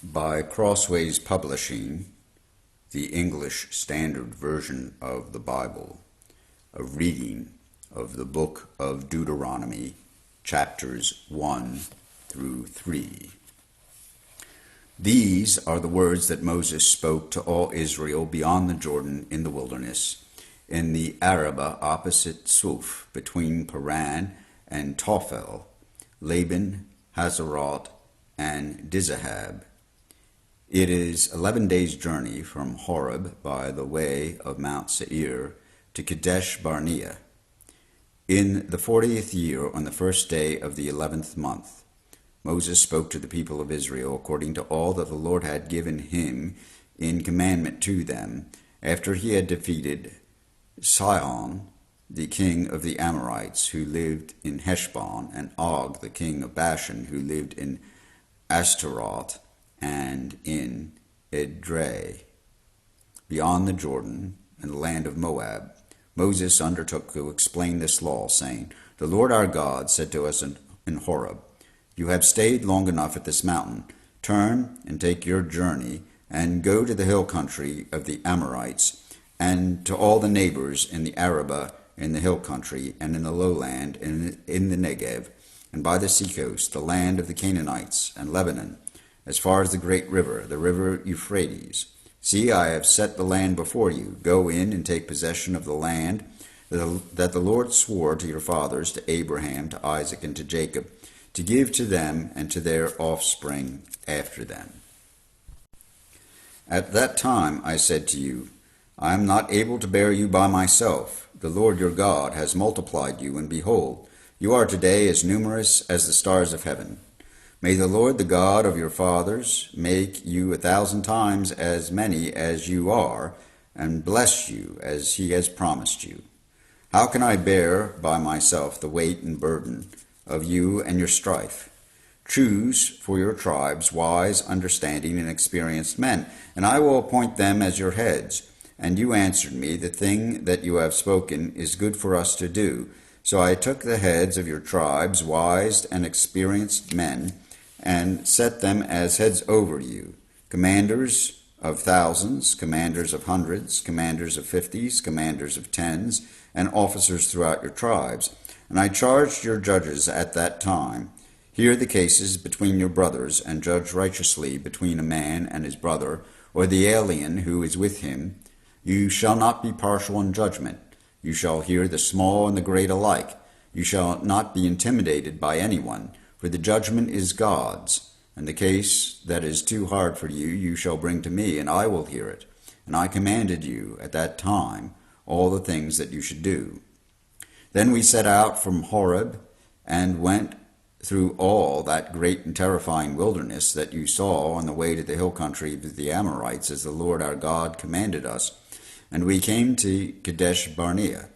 By Crossways Publishing, the English Standard Version of the Bible, a reading of the book of Deuteronomy, chapters 1 through 3. These are the words that Moses spoke to all Israel beyond the Jordan in the wilderness, in the Arabah opposite Suf, between Paran and Tophel, Laban, Hazeroth, and Dizahab. It is 11 days' journey from Horeb by the way of Mount Seir to Kadesh Barnea. In the 40th year, on the first day of the 11th month, Moses spoke to the people of Israel according to all that the Lord had given him in commandment to them, after he had defeated Sihon, the king of the Amorites, who lived in Heshbon, and Og, the king of Bashan, who lived in Ashtaroth and in Edrei, beyond the Jordan and the land of Moab. Moses undertook to explain this law, saying, "The Lord our God said to us in Horeb, 'You have stayed long enough at this mountain. Turn and take your journey, and go to the hill country of the Amorites, and to all the neighbors in the Arabah, in the hill country, and in the lowland, and in the Negev, and by the seacoast, the land of the Canaanites, and Lebanon, as far as the great river, the river Euphrates. See, I have set the land before you. Go in and take possession of the land that the Lord swore to your fathers, to Abraham, to Isaac, and to Jacob, to give to them and to their offspring after them.' At that time I said to you, I am not able to bear you by myself. The Lord your God has multiplied you, and behold, you are today as numerous as the stars of heaven. May the Lord, the God of your fathers, make you 1,000 times as many as you are, and bless you as he has promised you. How can I bear by myself the weight and burden of you and your strife? Choose for your tribes wise, understanding, and experienced men, and I will appoint them as your heads. And you answered me, the thing that you have spoken is good for us to do. So I took the heads of your tribes, wise and experienced men, and set them as heads over you, commanders of thousands, commanders of hundreds, commanders of 50s, commanders of 10s, and officers throughout your tribes. And I charged your judges at that time, hear the cases between your brothers, and judge righteously between a man and his brother, or the alien who is with him. You shall not be partial in judgment. You shall hear the small and the great alike. You shall not be intimidated by anyone, for the judgment is God's, and the case that is too hard for you, you shall bring to me, and I will hear it. And I commanded you at that time all the things that you should do. Then we set out from Horeb and went through all that great and terrifying wilderness that you saw on the way to the hill country of the Amorites, as the Lord our God commanded us. And we came to Kadesh Barnea.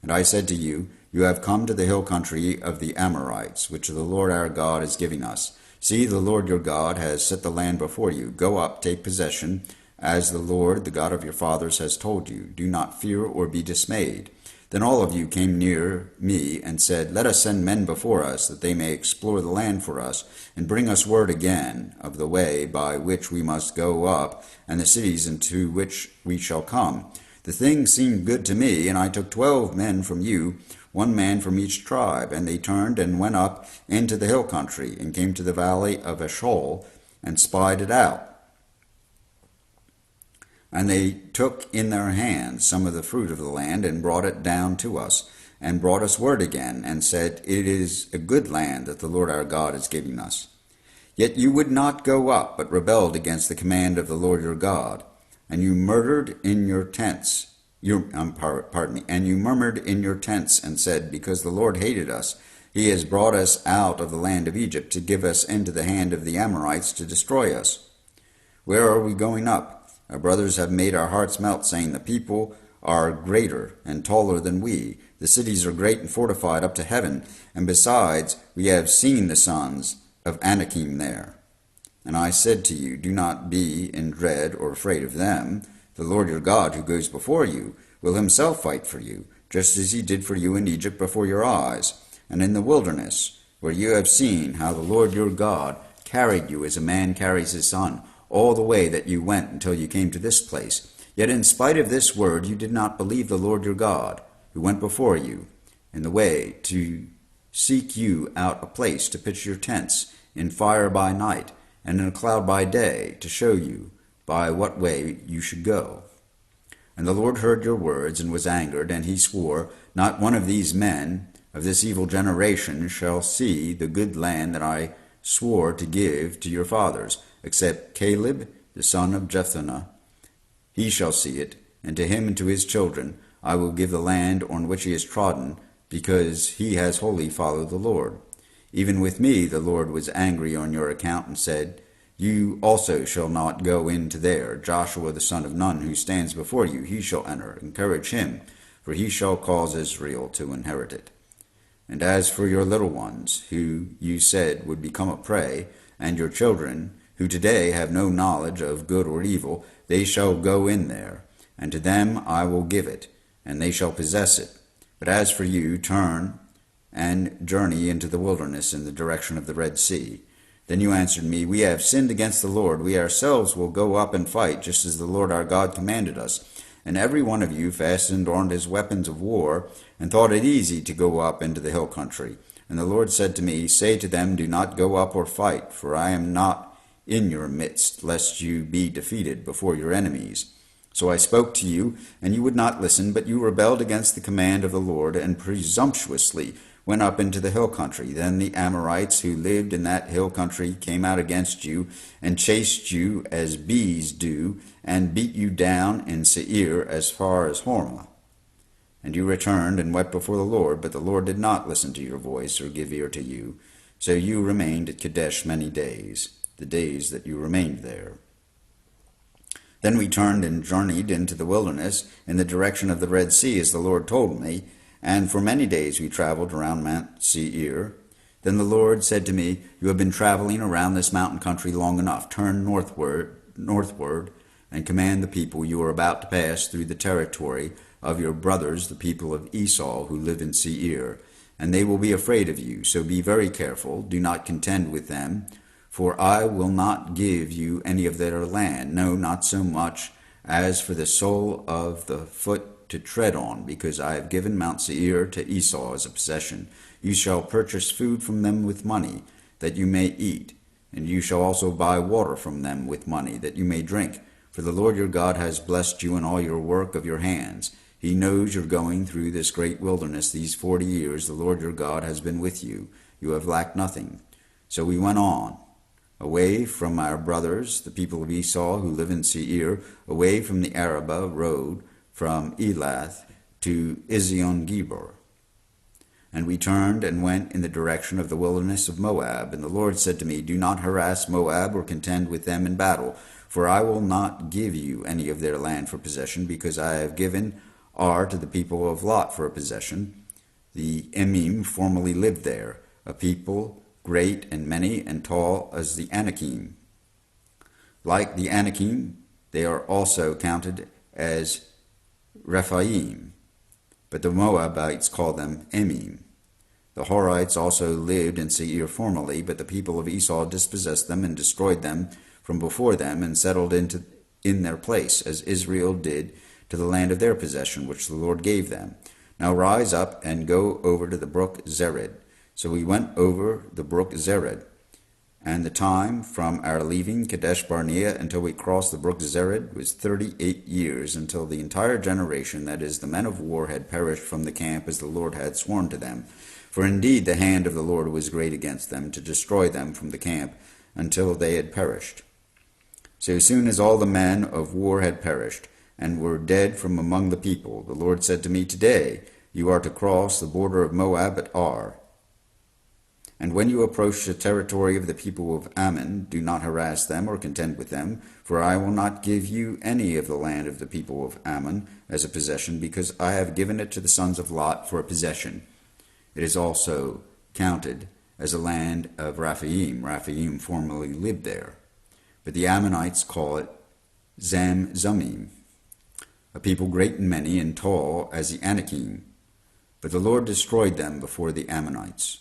And I said to you, you have come to the hill country of the Amorites, which the Lord our God is giving us. See, the Lord your God has set the land before you. Go up, take possession, as the Lord, the God of your fathers, has told you. Do not fear or be dismayed. Then all of you came near me and said, Let us send men before us, that they may explore the land for us, and bring us word again of the way by which we must go up, and the cities into which we shall come. The thing seemed good to me, and I took 12 men from you, 1 man from each tribe, and they turned and went up into the hill country, and came to the valley of Eshcol, and spied it out. And they took in their hands some of the fruit of the land, and brought it down to us, and brought us word again, and said, It is a good land that the Lord our God is giving us. Yet you would not go up, but rebelled against the command of the Lord your God, and you murmured in your tents, and you murmured in your tents, and said, Because the Lord hated us, he has brought us out of the land of Egypt to give us into the hand of the Amorites to destroy us. Where are we going up? Our brothers have made our hearts melt, saying, The people are greater and taller than we. The cities are great and fortified up to heaven, and besides, we have seen the sons of Anakim there. And I said to you, Do not be in dread or afraid of them. The Lord your God, who goes before you, will himself fight for you, just as he did for you in Egypt before your eyes, and in the wilderness, where you have seen how the Lord your God carried you as a man carries his son, all the way that you went until you came to this place. Yet in spite of this word you did not believe the Lord your God, who went before you in the way to seek you out a place to pitch your tents, in fire by night, and in a cloud by day, to show you by what way you should go. And the Lord heard your words, and was angered, and he swore, Not one of these men of this evil generation shall see the good land that I swore to give to your fathers, except Caleb the son of Jephunneh. He shall see it, and to him and to his children I will give the land on which he has trodden, because he has wholly followed the Lord. Even with me the Lord was angry on your account, and said, You also shall not go into there. Joshua the son of Nun, who stands before you, he shall enter. Encourage him, for he shall cause Israel to inherit it. And as for your little ones, who you said would become a prey, and your children, who today have no knowledge of good or evil, they shall go in there, and to them I will give it, and they shall possess it. But as for you, turn and journey into the wilderness in the direction of the Red Sea. Then you answered me, We have sinned against the Lord. We ourselves will go up and fight, just as the Lord our God commanded us. And every one of you fastened on his weapons of war, and thought it easy to go up into the hill country. And the Lord said to me, Say to them, Do not go up or fight, for I am not in your midst, lest you be defeated before your enemies. So I spoke to you, and you would not listen, but you rebelled against the command of the Lord, and presumptuously went up into the hill country. Then the Amorites who lived in that hill country came out against you, and chased you as bees do, and beat you down in Seir as far as Hormah. And you returned and wept before the Lord, but the Lord did not listen to your voice or give ear to you. So you remained at Kadesh many days, the days that you remained there. Then we turned and journeyed into the wilderness in the direction of the Red Sea, as the Lord told me, and for many days we traveled around Mount Seir. Then the Lord said to me, You have been traveling around this mountain country long enough. Turn northward, and command the people you are about to pass through the territory of your brothers, the people of Esau, who live in Seir. And they will be afraid of you, so be very careful. Do not contend with them, for I will not give you any of their land, no, not so much as for the sole of the foot to tread on, because I have given Mount Seir to Esau as a possession. You shall purchase food from them with money, that you may eat, and you shall also buy water from them with money, that you may drink. For the Lord your God has blessed you in all your work of your hands. He knows you're going through this great wilderness these 40 years. The Lord your God has been with you. You have lacked nothing. So we went on, away from our brothers, the people of Esau who live in Seir, away from the Arabah road, from Elath to Ezion-Geber. And we turned and went in the direction of the wilderness of Moab. And the Lord said to me, Do not harass Moab or contend with them in battle, for I will not give you any of their land for possession, because I have given Ar to the people of Lot for a possession. The Emim formerly lived there, a people great and many and tall as the Anakim. Like the Anakim, they are also counted as Rephaim, but the Moabites call them Emim. The Horites also lived in Seir formerly, but the people of Esau dispossessed them and destroyed them from before them, and settled in their place, as Israel did to the land of their possession, which the Lord gave them. Now rise up and go over to the brook Zered. So we went over the brook Zered, and the time from our leaving Kadesh Barnea until we crossed the brook Zered was 38 years, until the entire generation, that is, the men of war, had perished from the camp, as the Lord had sworn to them. For indeed the hand of the Lord was great against them, to destroy them from the camp, until they had perished. So soon as all the men of war had perished, and were dead from among the people, the Lord said to me, Today you are to cross the border of Moab at Ar. And when you approach the territory of the people of Ammon, do not harass them or contend with them, for I will not give you any of the land of the people of Ammon as a possession, because I have given it to the sons of Lot for a possession. It is also counted as a land of Rephaim. Rephaim formerly lived there, but the Ammonites call it Zamzumim, a people great and many and tall as the Anakim. But the Lord destroyed them before the Ammonites,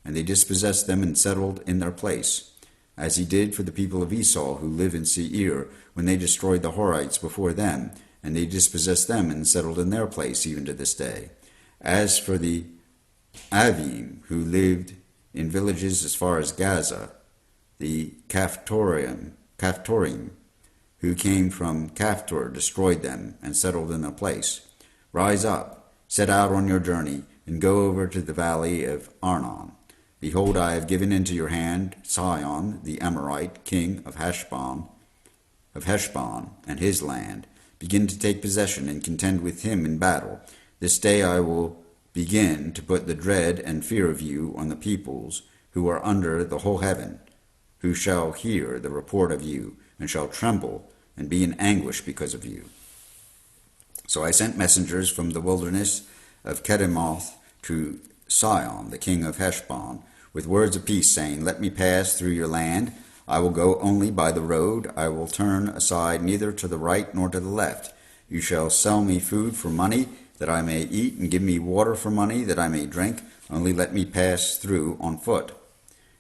and they dispossessed them and settled in their place. as he did for the people of Esau who live in Seir, when they destroyed the Horites before them, and they dispossessed them and settled in their place even to this day. As for the Avim, who lived in villages as far as Gaza, the Caphtorim, who came from Caphtor, destroyed them and settled in their place. Rise up, set out on your journey, and go over to the valley of Arnon. Behold, I have given into your hand Sihon the Amorite, king of Heshbon, and his land. Begin to take possession and contend with him in battle. This day I will begin to put the dread and fear of you on the peoples who are under the whole heaven, who shall hear the report of you, and shall tremble and be in anguish because of you. So I sent messengers from the wilderness of Kedemoth to Sihon, the king of Heshbon, with words of peace, saying, Let me pass through your land. I will go only by the road. I will turn aside neither to the right nor to the left. You shall sell me food for money, that I may eat, and give me water for money, that I may drink. Only let me pass through on foot.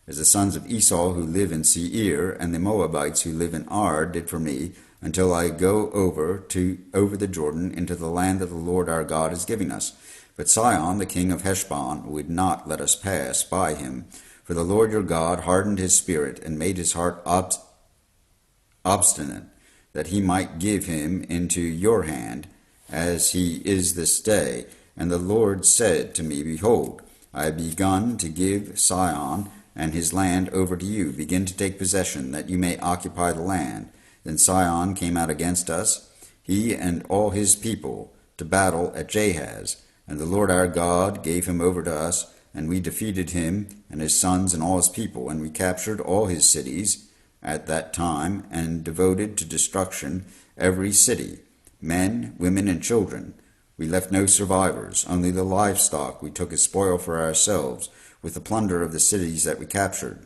As the sons of Esau who live in Seir, and the Moabites who live in Ar did for me, until I go over the Jordan into the land that the Lord our God is giving us. But Sihon, the king of Heshbon, would not let us pass by him, for the Lord your God hardened his spirit and made his heart obstinate, that he might give him into your hand, as he is this day. And the Lord said to me, Behold, I have begun to give Sihon and his land over to you. Begin to take possession, that you may occupy the land. Then Sihon came out against us, he and all his people, to battle at Jahaz. And the Lord our God gave him over to us, and we defeated him and his sons and all his people, and we captured all his cities at that time, and devoted to destruction every city, men, women, and children. We left no survivors, only the livestock we took as spoil for ourselves, with the plunder of the cities that we captured.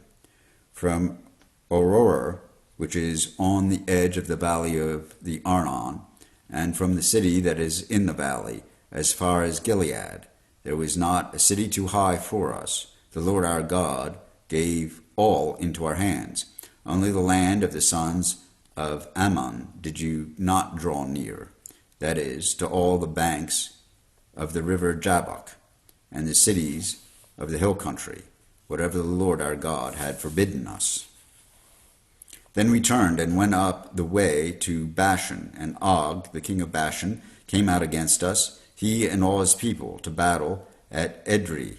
From Aurora, which is on the edge of the valley of the Arnon, and from the city that is in the valley, as far as Gilead, there was not a city too high for us. The Lord our God gave all into our hands. Only the land of the sons of Ammon did you not draw near, that is, to all the banks of the river Jabbok, and the cities of the hill country, whatever the Lord our God had forbidden us. Then we turned and went up the way to Bashan, and Og, the king of Bashan, came out against us, he and all his people, to battle at Edrei.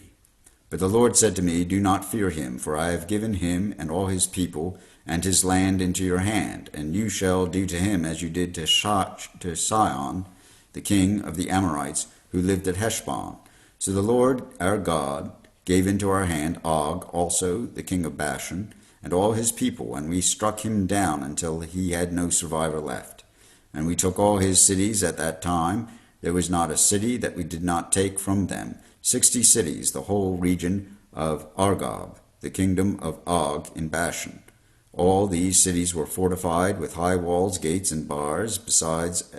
But the Lord said to me, Do not fear him, for I have given him and all his people and his land into your hand, and you shall do to him as you did to Sihon, the king of the Amorites, who lived at Heshbon. So the Lord our God gave into our hand Og also, the king of Bashan, and all his people, and we struck him down until he had no survivor left. And we took all his cities at that time. There was not a city that we did not take from them, 60 cities, the whole region of Argob, the kingdom of Og in Bashan. All these cities were fortified with high walls, gates, and bars, besides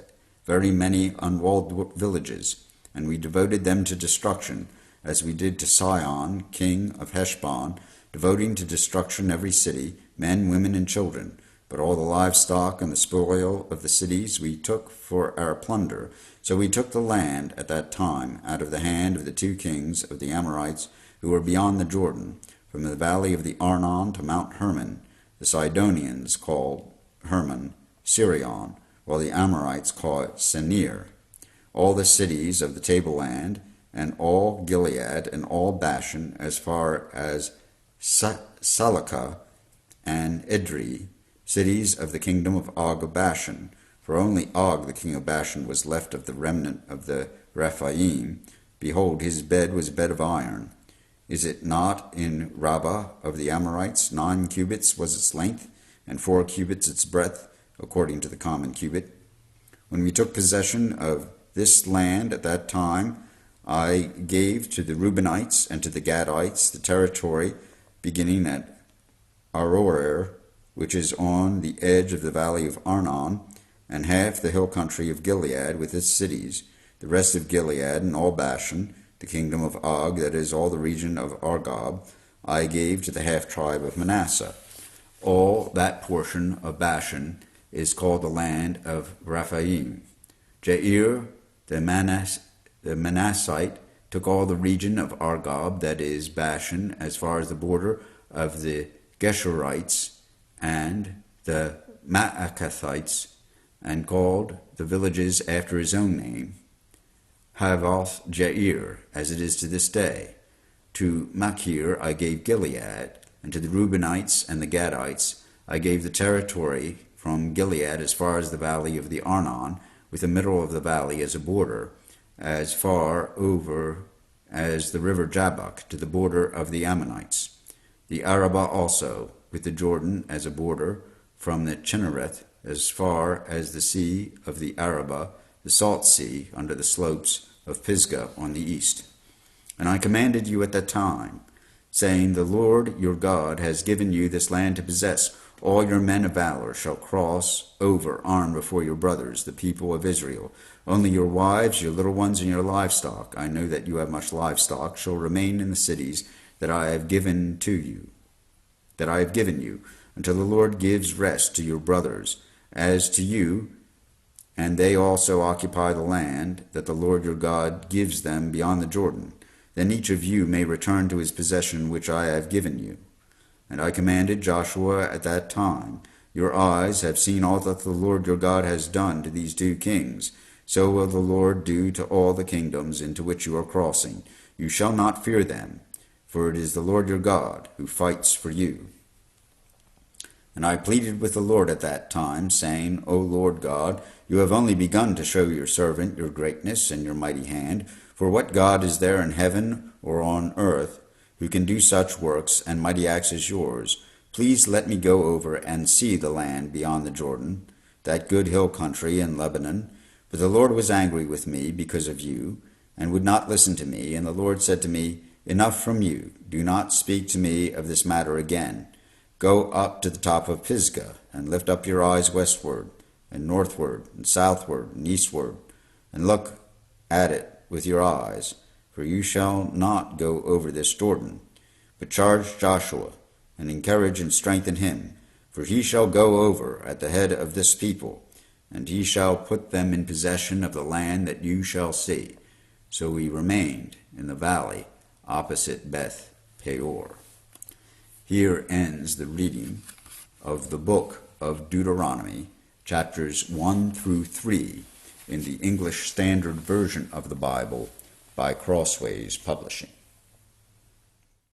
very many unwalled villages, and we devoted them to destruction, as we did to Sihon, king of Heshbon, devoting to destruction every city, men, women, and children. But all the livestock and the spoil of the cities we took for our plunder. So we took the land at that time out of the hand of the 2 kings of the Amorites who were beyond the Jordan, from the valley of the Arnon to Mount Hermon. The Sidonians called Hermon Sirion, while the Amorites call it Senir. All the cities of the tableland, and all Gilead, and all Bashan, as far as Salakah and Edrei, cities of the kingdom of Og of Bashan. For only Og the king of Bashan was left of the remnant of the Rephaim. Behold, his bed was a bed of iron. Is it not in Rabbah of the Amorites? 9 cubits was its length, and 4 cubits its breadth, according to the common cubit. When we took possession of this land at that time, I gave to the Reubenites and to the Gadites the territory beginning at Aroer, which is on the edge of the valley of Arnon, and half the hill country of Gilead with its cities, the rest of Gilead and all Bashan, the kingdom of Og, that is all the region of Argob, I gave to the half-tribe of Manasseh. All that portion of Bashan is called the land of Rephaim. Jair, the Manassite, took all the region of Argob, that is, Bashan, as far as the border of the Geshurites and the Maacathites, and called the villages after his own name, Havoth Jair, as it is to this day. To Machir I gave Gilead, and to the Reubenites and the Gadites I gave the territory from Gilead as far as the valley of the Arnon, with the middle of the valley as a border, as far over as the river Jabbok to the border of the Ammonites. The Arabah also, with the Jordan as a border, from the Chinnereth as far as the sea of the Arabah, the salt sea, under the slopes of Pisgah on the east. And I commanded you at that time, saying, The Lord your God has given you this land to possess. All your men of valor shall cross over armed before your brothers, the people of Israel. Only your wives, your little ones, and your livestock, I know that you have much livestock, shall remain in the cities that I have given you, until the Lord gives rest to your brothers. As to you, and they also occupy the land that the Lord your God gives them beyond the Jordan. Then each of you may return to his possession which I have given you. And I commanded Joshua at that time, Your eyes have seen all that the Lord your God has done to these 2 kings. So will the Lord do to all the kingdoms into which you are crossing. You shall not fear them, for it is the Lord your God who fights for you. And I pleaded with the Lord at that time, saying, O Lord God, you have only begun to show your servant your greatness and your mighty hand. For what God is there in heaven or on earth who can do such works and mighty acts as yours? Please let me go over and see the land beyond the Jordan, that good hill country in Lebanon. But the Lord was angry with me because of you, and would not listen to me. And the Lord said to me, Enough from you. Do not speak to me of this matter again. Go up to the top of Pisgah, and lift up your eyes westward, and northward, and southward, and eastward, and look at it with your eyes, for you shall not go over this Jordan. But charge Joshua, and encourage and strengthen him, for he shall go over at the head of this people, and he shall put them in possession of the land that you shall see. So we remained in the valley opposite Beth Peor. Here ends the reading of the book of Deuteronomy, chapters 1 through 3, in the English Standard Version of the Bible by Crossways Publishing.